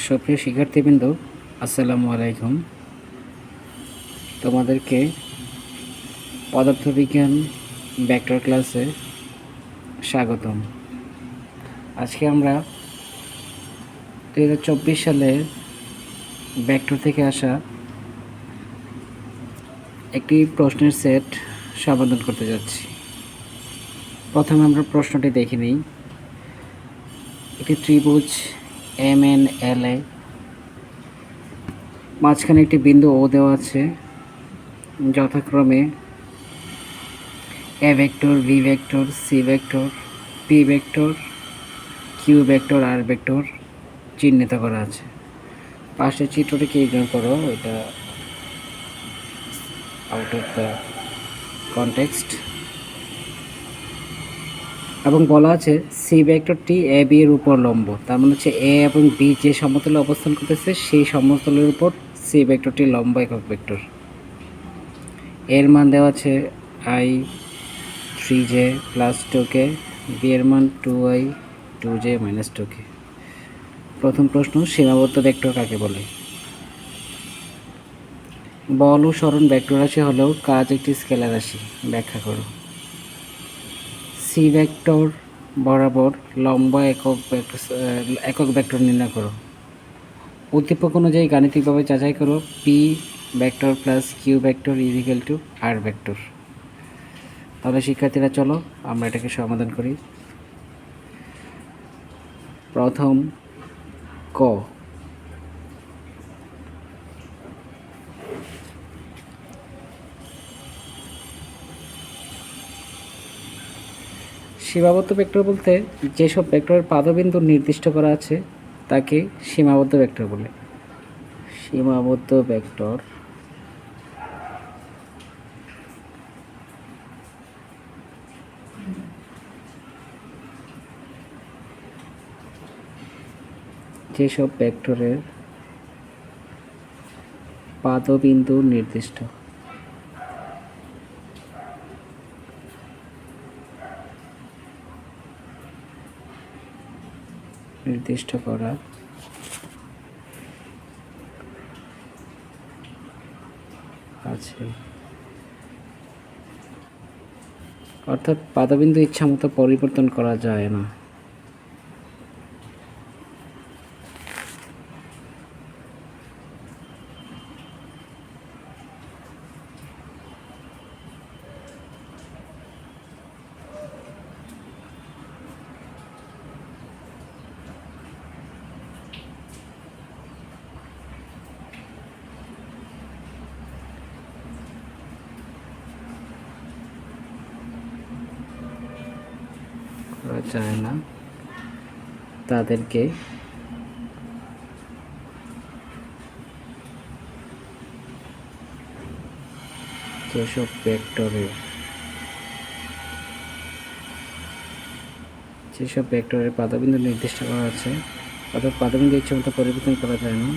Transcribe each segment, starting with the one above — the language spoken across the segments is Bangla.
সুপ্রিয় শিক্ষার্থীবৃন্দ, আসসালামু আলাইকুম। তোমাদেরকে পদার্থবিজ্ঞান ভেক্টর ক্লাসে স্বাগতম। আজকে আমরা 2024 সালের ভেক্টর থেকে আসা একটি প্রশ্নের সেট সমাধান করতে যাচ্ছি। প্রথমে আমরা প্রশ্নটি দেখে নিই। একটি ত্রিভুজ MNLA, মাঝখানে একটি বিন্দু ও দেওয়া আছে, যথাক্রমে A vector, B vector, C vector, P vector, Q vector, R vector চিহ্নিত করা আছে। পাশের চিত্রটিকে ইগনোর করো, এটা আউট অফ দ্য কনটেক্সট। এবং বলা আছে সি ভেক্টরটি এ বি এর উপর লম্ব, তার মানে হচ্ছে এ এবং বি যে সমতলে অবস্থান করতেছে সেই সমতলের উপর সি ভেক্টরটি লম্ব একক ভেক্টর। এর মান দেওয়া আছে i3j প্লাস 2k, বি এর মান 2i 2j মাইনাস 2k। প্রথম প্রশ্ন, সীমাবদ্ধ ভেক্টর কাকে বলে? বল ও সরণ ভেক্টর রাশি হলেও কাজ একটি স্কেলার রাশি, ব্যাখ্যা করো। সি ভেক্টর বরাবর লম্ব একক ভেক্টর নির্ণয় করো। উদ্দীপক অনুযায়ী গাণিতিকভাবে যাচাই করো P vector plus Q vector equal to R vector. তাহলে শিক্ষার্থীরা চলো আমরা এটাকে সমাধান করি। প্রথম ক, সীমাবদ্ধ ভেক্টর বলতে যেসব ভেক্টরের পাদবিন্দু নির্দিষ্ট করা আছে তাকে সীমাবদ্ধ ভেক্টর বলে। সীমাবদ্ধ ভেক্টর যেসব ভেক্টরের পাদবিন্দু নির্দিষ্ট করা আছে, অর্থাৎ পাদবিন্দু ইচ্ছামতো পরিবর্তন করা যায় না। তাদেরকে যেসব ভেক্টরের পাদবিন্দু নির্দিষ্ট করা আছে, অর্থাৎ পাদবিন্দু ইচ্ছামতো পরিবর্তন করা যায় না,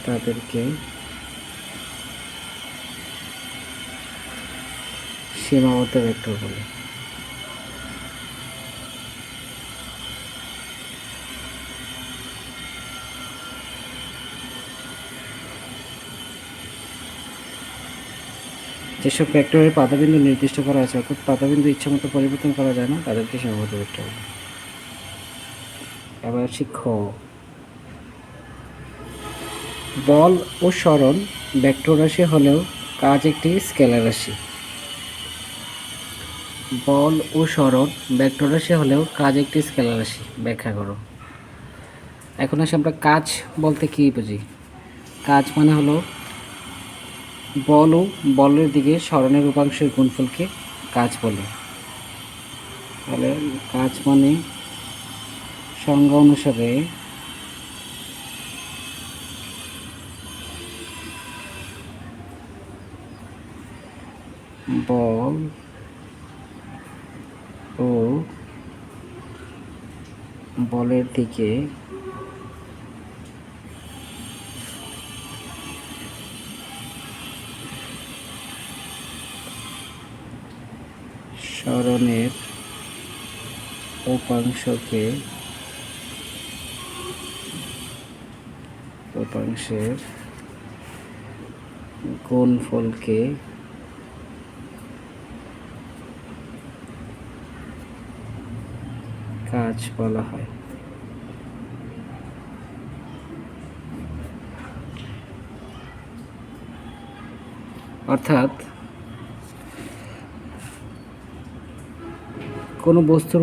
তাদেরকে সীমাবদ্ধ ভেক্টর বলে। যেসব ভেক্টরের পাদবিন্দু নির্দিষ্ট করা আছে, অর্থাৎ পাদবিন্দু ইচ্ছামতো পরিবর্তন করা যায় না, তাদেরকে সীমাবদ্ধ ভেক্টর বলে। এবার বল ও সরণ ভেক্টর রাশি হলেও কাজ একটি স্কেলার রাশি। বল ও সরণ ভেক্টর রাশি হলেও কাজ একটি স্কেলার রাশি, ব্যাখ্যা করো। এখন আসে আমরা কাজ বলতে কী বুঝি। কাজ মানে হলো বল ও বলের দিকে সরণের উপাংশের গুণফলকে কাজ বলে। তাহলে কাজ মানে সংজ্ঞা অনুসারে বল ও বলের দিকে সরণের উপাংশকে উপাংশের গুণফলকে কাজ বলা হয়। অর্থাৎ কোনো বস্তুর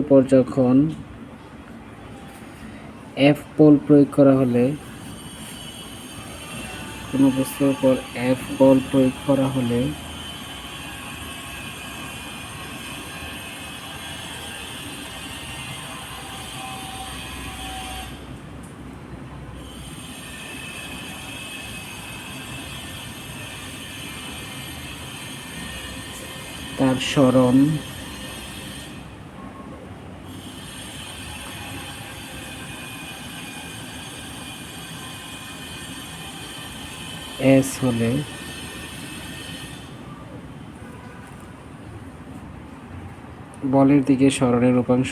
উপর যখন এফ বল প্রয়োগ করা হলে তার সরণ এস হলে বলের দিকে সরণের উপাংশ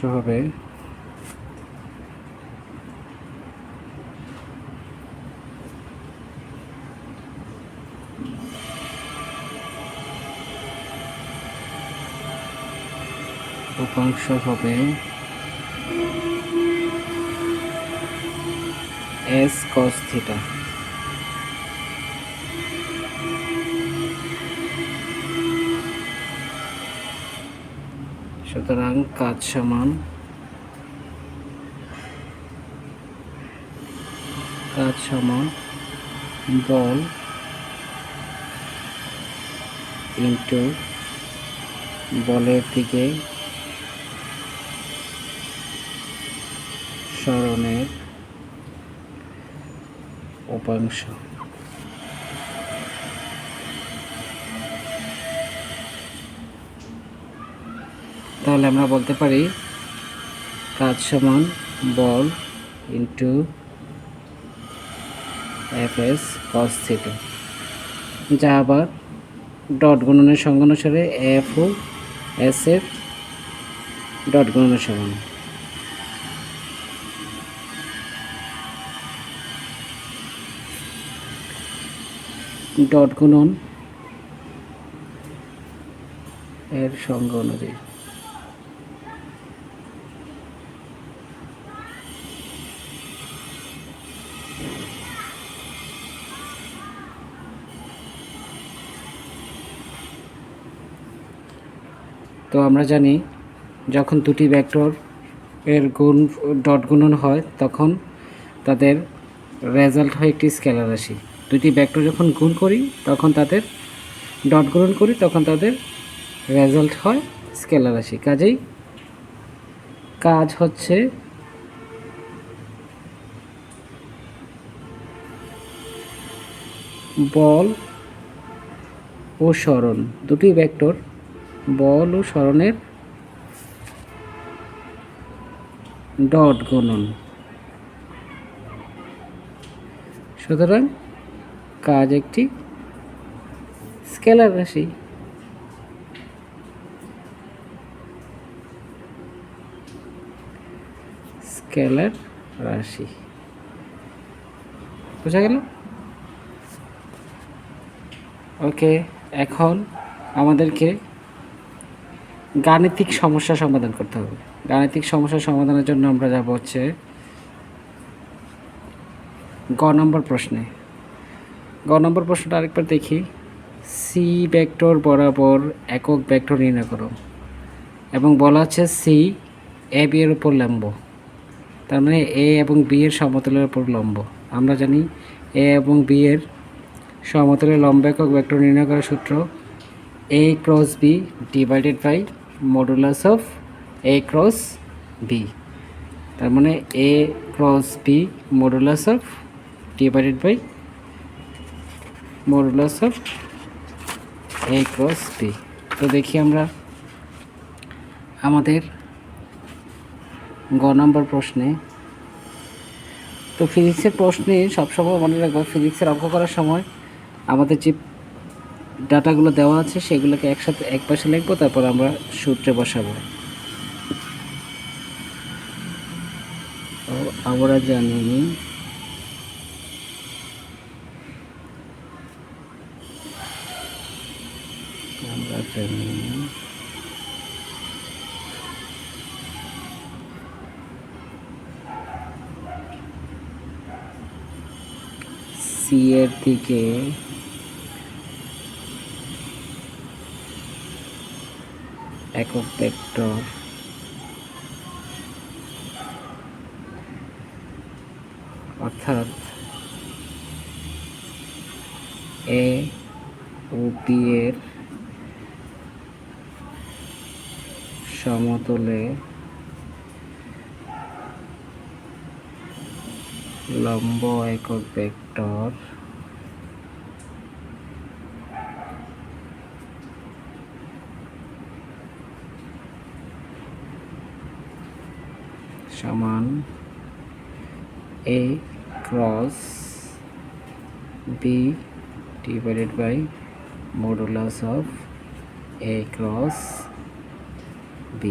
হবে এস কস থিটা। সুতরাং কাজ সমান বল ইনটু বলের দিকে সরণের উপাংশ। তাহলে আমরা বলতে পারি কাজ সমান বল into F S cos theta, যা আবার ডট গুণনের সংজ্ঞা অনুসারে এফ ও এস এর ডট গুণনের সমান। ডট গুণন এর সংজ্ঞা অনুযায়ী তো আমরা জানি যখন দুটি ভেক্টর এর ডট গুণন হয় তখন তাদের রেজাল্ট হয় একটি স্কেলার রাশি। দুটি ভেক্টর যখন গুণ করি তখন তাদের ডট গুণন করি তখন তাদের রেজাল্ট হয় স্কেলার রাশি। কাজেই কাজ হচ্ছে বল ও সরণ, দুটি ভেক্টর বল ও সরণের ডট গুণন। সুতরাং কাজ একটি স্কেলার রাশি। বোঝা গেল? ওকে, এখন আমাদেরকে গাণিতিক সমস্যা সমাধান করতে হবে। গাণিতিক সমস্যা সমাধানের জন্য আমরা যাব হচ্ছে গ নম্বর প্রশ্নে। গ নম্বর প্রশ্নটা আরেকবার দেখি। সি ভেক্টর বরাবর একক ভেক্টর নির্ণয় করো এবং বলা আছে সি এ বি এর উপর লম্ব, তার মানে এ এবং বি এর সমতলের উপর লম্ব। আমরা জানি এ এবং বি এর সমতলের লম্ব একক ভেক্টর নির্ণয় করার সূত্র A cross B divided by modulus of A cross B. তার মানে A cross B modulus of divided by modulus of A cross B. তো দেখি আমরা আমাদের গ নম্বর প্রশ্নে। তো ফিজিক্সের প্রশ্নে সবসময় মনে রাখবো, ফিজিক্সের অঙ্ক করার সময় আমাদের যে ডাটাগুলো দেওয়া আছে সেগুলোকে একসাথে এক পাশে লিখবো, তারপর আমরা সূত্রে বসাবো। তো আমরা জানি সি এর দিকে একক ভেক্টর অর্থাৎ এ ও বি এর সমতলে লম্ব একক ভেক্টর সমান a cross b divided by modulus of a cross b।